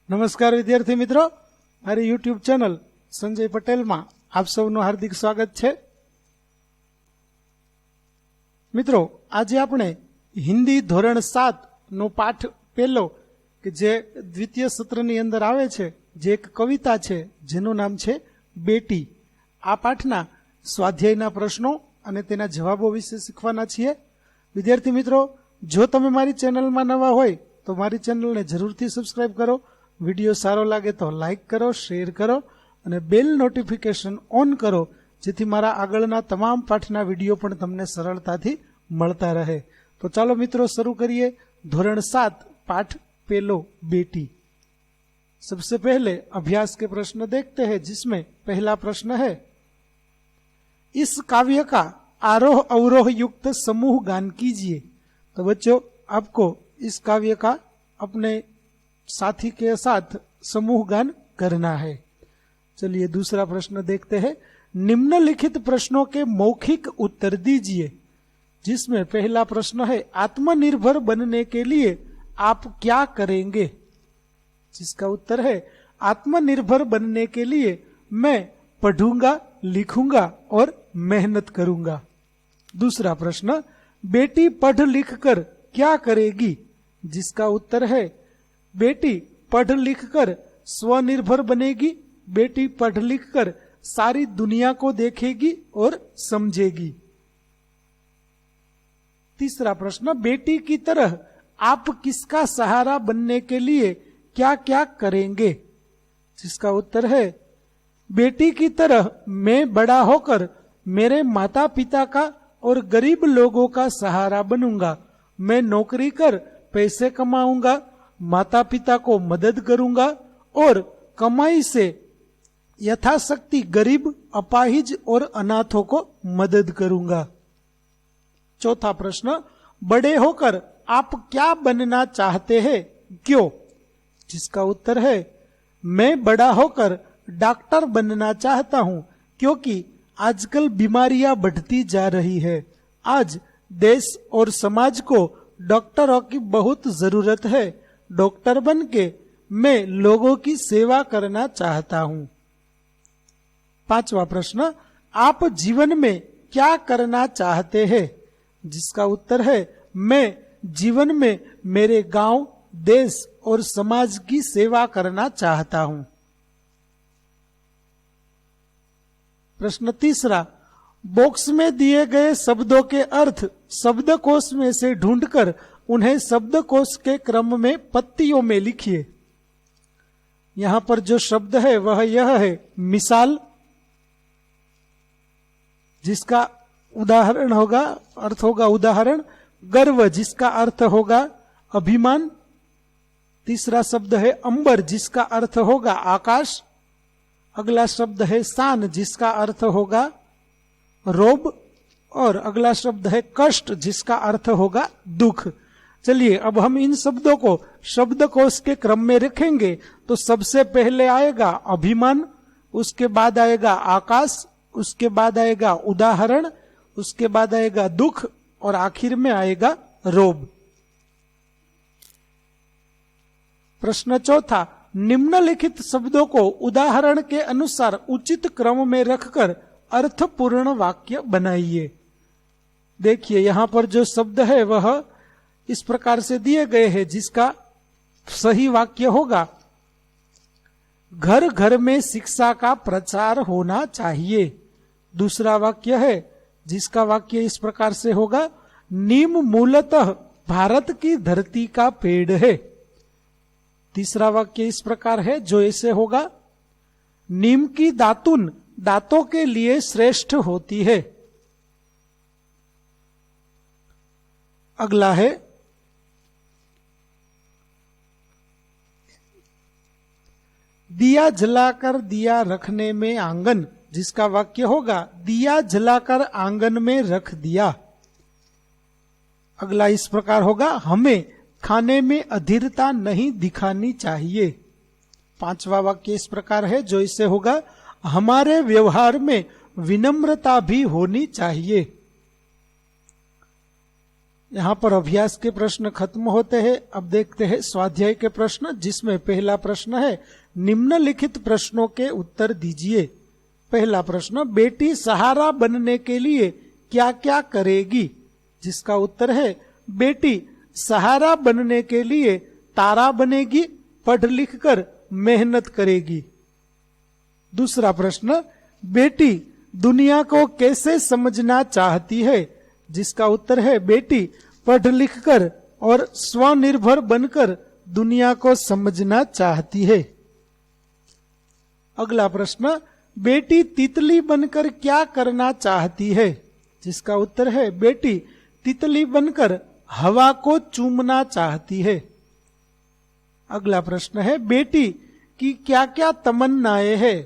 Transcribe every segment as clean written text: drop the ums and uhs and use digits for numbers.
નમસ્કાર વિદ્યાર્થી મિત્રો, મારી યુટ્યુબ ચેનલ સંજય પટેલમાં આપ સૌનું હાર્દિક સ્વાગત છે। મિત્રો, આજે આપણે હિન્દી ધોરણ 7 નો પાઠ પહેલો કે જે દ્વિતીય સત્રની અંદર આવે છે, જે એક કવિતા છે જેનું નામ છે બેટી, આ પાઠના સ્વાધ્યાયના પ્રશ્નો અને તેના જવાબો વિશે શીખવાના છીએ। વિદ્યાર્થી મિત્રો, જો તમે મારી ચેનલમાં નવા હોય તો મારી ચેનલને જરૂરથી સબસ્ક્રાઇબ કરો। વિડીયો સારો લાગે તો લાઈક કરો, શેર કરો અને બેલ નોટિફિકેશન ઓન કરો, જેથી મારા આગળના તમામ પાઠના વિડીયો પણ તમને સરળતાથી મળતા રહે। તો ચાલો મિત્રો શરૂ કરીએ। ધોરણ 7 पाठ पहलो बेटी। सबसे पहले अभ्यास के प्रश्न देखते हैं, जिसमें पहला प्रश्न है, इस काव्य का आरोह अवरोह युक्त समूह गान कीजिए। तो बच्चों, आपको इस काव्य का अपने साथी के साथ समूह गान करना है। चलिए दूसरा प्रश्न देखते हैं। निम्नलिखित प्रश्नों के मौखिक उत्तर दीजिए, जिसमें पहला प्रश्न है, आत्मनिर्भर बनने के लिए आप क्या करेंगे? जिसका उत्तर है, आत्मनिर्भर बनने के लिए मैं पढ़ूंगा, लिखूंगा और मेहनत करूंगा। दूसरा प्रश्न, बेटी पढ़ लिख कर क्या करेगी? जिसका उत्तर है, बेटी पढ़ लिख कर स्वनिर्भर बनेगी, बेटी पढ़ लिख कर सारी दुनिया को देखेगी और समझेगी। तीसरा प्रश्न, बेटी की तरह आप किसका सहारा बनने के लिए क्या क्या करेंगे? जिसका उत्तर है, बेटी की तरह मैं बड़ा होकर मेरे माता पिता का और गरीब लोगों का सहारा बनूंगा। मैं नौकरी कर पैसे कमाऊंगा, माता पिता को मदद करूंगा और कमाई से यथाशक्ति गरीब, अपाहिज और अनाथों को मदद करूंगा। चौथा प्रश्न, बड़े होकर आप क्या बनना चाहते हैं, क्यों? जिसका उत्तर है, मैं बड़ा होकर डॉक्टर बनना चाहता हूं, क्योंकि आजकल बीमारियां बढ़ती जा रही है। आज देश और समाज को डॉक्टरों की बहुत जरूरत है। डॉक्टर बन के मैं लोगों की सेवा करना चाहता हूं। पांचवा प्रश्न, आप जीवन में क्या करना चाहते हैं? जिसका उत्तर है, मैं जीवन में मेरे गांव, देश और समाज की सेवा करना चाहता हूं। प्रश्न तीसरा, बॉक्स में दिए गए शब्दों के अर्थ शब्दकोश में से ढूंढकर उन्हें शब्दकोश के क्रम में पत्तियों में लिखिए। यहां पर जो शब्द है वह यह है, मिसाल, जिसका उदाहरण होगा, अर्थ होगा उदाहरण। गर्व, जिसका अर्थ होगा अभिमान। तीसरा शब्द है अंबर, जिसका अर्थ होगा आकाश। अगला शब्द है शान, जिसका अर्थ होगा रोब। और अगला शब्द है कष्ट, जिसका अर्थ होगा दुख। चलिए अब हम इन शब्दों को शब्दकोश के क्रम में रखेंगे। तो सबसे पहले आएगा अभिमान, उसके बाद आएगा आकाश, उसके बाद आएगा उदाहरण, उसके बाद आएगा दुख और आखिर में आएगा रोब। प्रश्न चौथा, निम्नलिखित शब्दों को उदाहरण के अनुसार उचित क्रम में रखकर अर्थपूर्ण वाक्य बनाइए। देखिए यहां पर जो शब्द है वह इस प्रकार से दिए गए हैं, जिसका सही वाक्य होगा, घर घर में शिक्षा का प्रचार होना चाहिए। दूसरा वाक्य है, जिसका वाक्य इस प्रकार से होगा, नीम मूलतः भारत की धरती का पेड़ है। तीसरा वाक्य इस प्रकार है, जो ऐसे होगा, नीम की दातुन दांतों के लिए श्रेष्ठ होती है। अगला है, दिया जलाकर दिया रखने में आंगन। जिसका वाक्य होगा, दिया जलाकर आंगन में रख दिया। अगला इस प्रकार होगा, हमें खाने में अधीरता नहीं दिखानी चाहिए। पांचवा वाक्य इस प्रकार है, जो इससे होगा, हमारे व्यवहार में विनम्रता भी होनी चाहिए। यहाँ पर अभ्यास के प्रश्न खत्म होते हैं। अब देखते हैं स्वाध्याय के प्रश्न, जिसमें पहला प्रश्न है निम्नलिखित प्रश्नों के उत्तर दीजिए। पहला प्रश्न, बेटी सहारा बनने के लिए क्या क्या करेगी? जिसका उत्तर है बेटी सहारा बनने के लिए तारा बनेगी, पढ़ लिख कर मेहनत करेगी। दूसरा प्रश्न, बेटी दुनिया को कैसे समझना चाहती है? जिसका उत्तर है बेटी पढ़ लिख कर और स्वनिर्भर बनकर दुनिया को समझना चाहती है। अगला प्रश्न, बेटी तितली बनकर क्या करना चाहती है? जिसका उत्तर है बेटी तितली बनकर हवा को चूमना चाहती है। अगला प्रश्न है बेटी की क्या क्या तमन्नाएं हैं?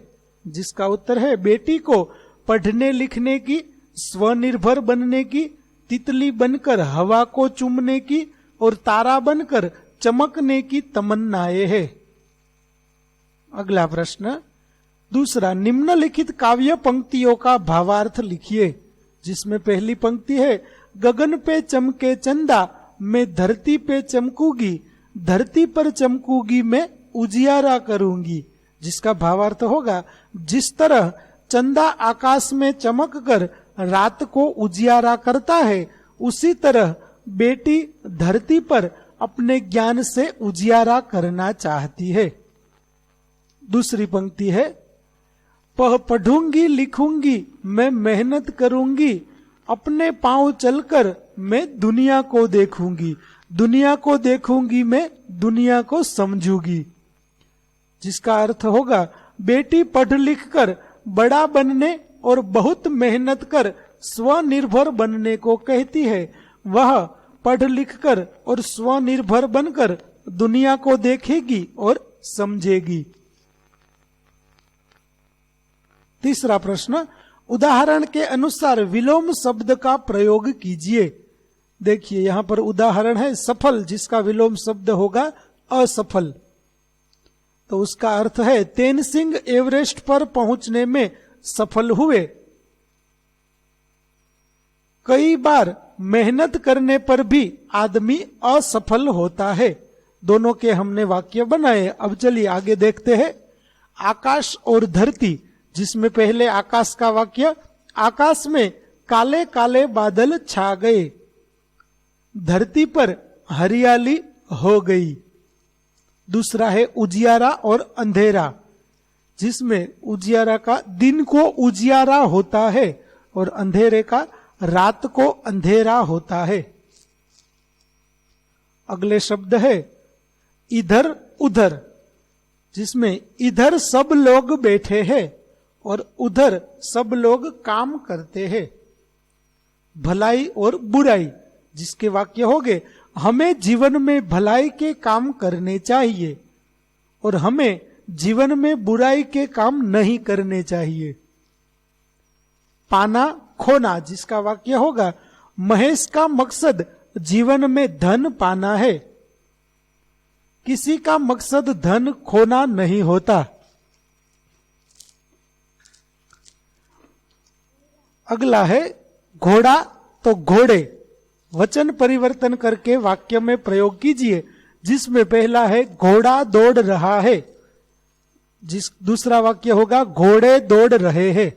जिसका उत्तर है बेटी को पढ़ने लिखने की, स्वनिर्भर बनने की, तितली बनकर हवा को चूमने की और तारा बनकर चमकने की तमन्नाएं है। अगला प्रश्न दूसरा, निम्नलिखित काव्य पंक्तियों का भावार्थ लिखिए। जिसमें पहली पंक्ति है गगन पे चमके चंदा, मैं धरती पे चमकूंगी, धरती पर चमकूंगी मैं उजियारा करूंगी। जिसका भावार्थ होगा जिस तरह चंदा आकाश में चमक कर रात को उजियारा करता है, उसी तरह बेटी धरती पर अपने ज्ञान से उजियारा करना चाहती है। दूसरी पंक्ति है पढ़ूंगी लिखूंगी मैं मेहनत करूंगी, अपने पांव चलकर मैं दुनिया को देखूंगी, दुनिया को देखूंगी मैं दुनिया को समझूंगी। जिसका अर्थ होगा बेटी पढ़ लिख कर बड़ा बनने और बहुत मेहनत कर स्वनिर्भर बनने को कहती है। वह पढ़ लिख कर और स्वनिर्भर बनकर दुनिया को देखेगी और समझेगी। तीसरा प्रश्न, उदाहरण के अनुसार विलोम शब्द का प्रयोग कीजिए। देखिए यहां पर उदाहरण है सफल, जिसका विलोम शब्द होगा असफल। तो उसका अर्थ है तेनसिंग एवरेस्ट पर पहुंचने में सफल हुए। कई बार मेहनत करने पर भी आदमी असफल होता है। दोनों के हमने वाक्य बनाए। अब चलिए आगे देखते हैं। आकाश और धरती, जिसमें पहले आकाश का वाक्य, आकाश में काले काले बादल छा गए, धरती पर हरियाली हो गई। दूसरा है उजियारा और अंधेरा, जिसमें उजियारा का दिन को उजियारा होता है और अंधेरे का रात को अंधेरा होता है। अगले शब्द है इधर उधर, जिसमें इधर सब लोग बैठे हैं और उधर सब लोग काम करते हैं। भलाई और बुराई, जिसके वाक्य हो गए हमें जीवन में भलाई के काम करने चाहिए और हमें जीवन में बुराई के काम नहीं करने चाहिए। पाना खोना, जिसका वाक्य होगा महेश का मकसद जीवन में धन पाना है, किसी का मकसद धन खोना नहीं होता। अगला है घोड़ा तो घोड़े, वचन परिवर्तन करके वाक्य में प्रयोग कीजिए। जिसमें पहला है घोड़ा दौड़ रहा है, दूसरा वाक्य होगा घोड़े दौड़ रहे हैं।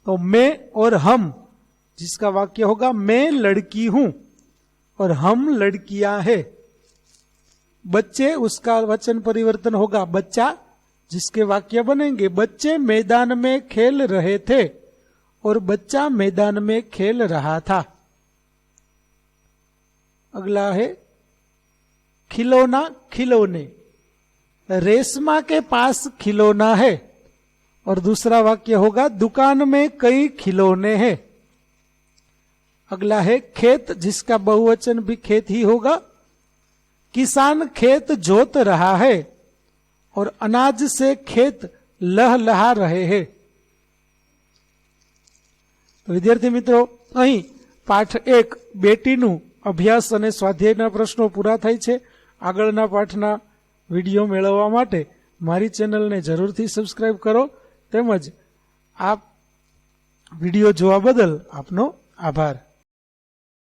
तो मैं और हम, जिसका वाक्य होगा मैं लड़की हूं और हम लड़कियां हैं। बच्चे, उसका वचन परिवर्तन होगा बच्चा, जिसके वाक्य बनेंगे बच्चे मैदान में खेल रहे थे और बच्चा मैदान में खेल रहा था। अगला है खिलौना खिलौने, रेशमा के पास खिलौना है और दूसरा वाक्य होगा दुकान में कई खिलौने हैं। अगला है खेत, जिसका बहुवचन भी खेत ही होगा। किसान खेत जोत रहा है और अनाज से खेत लहलहा रहे हैं। विद्यार्थी मित्रों, અહીં પાઠ 1 બેટીનું અભ્યાસ અને સ્વાધ્યાયના પ્રશ્નો પૂરા થાય છે। આગળના પાઠના વિડીયો મેળવવા માટે મારી ચેનલને જરૂરથી સબસ્ક્રાઇબ કરો તેમજ આ વિડીયો જોવા બદલ આપનો આભાર।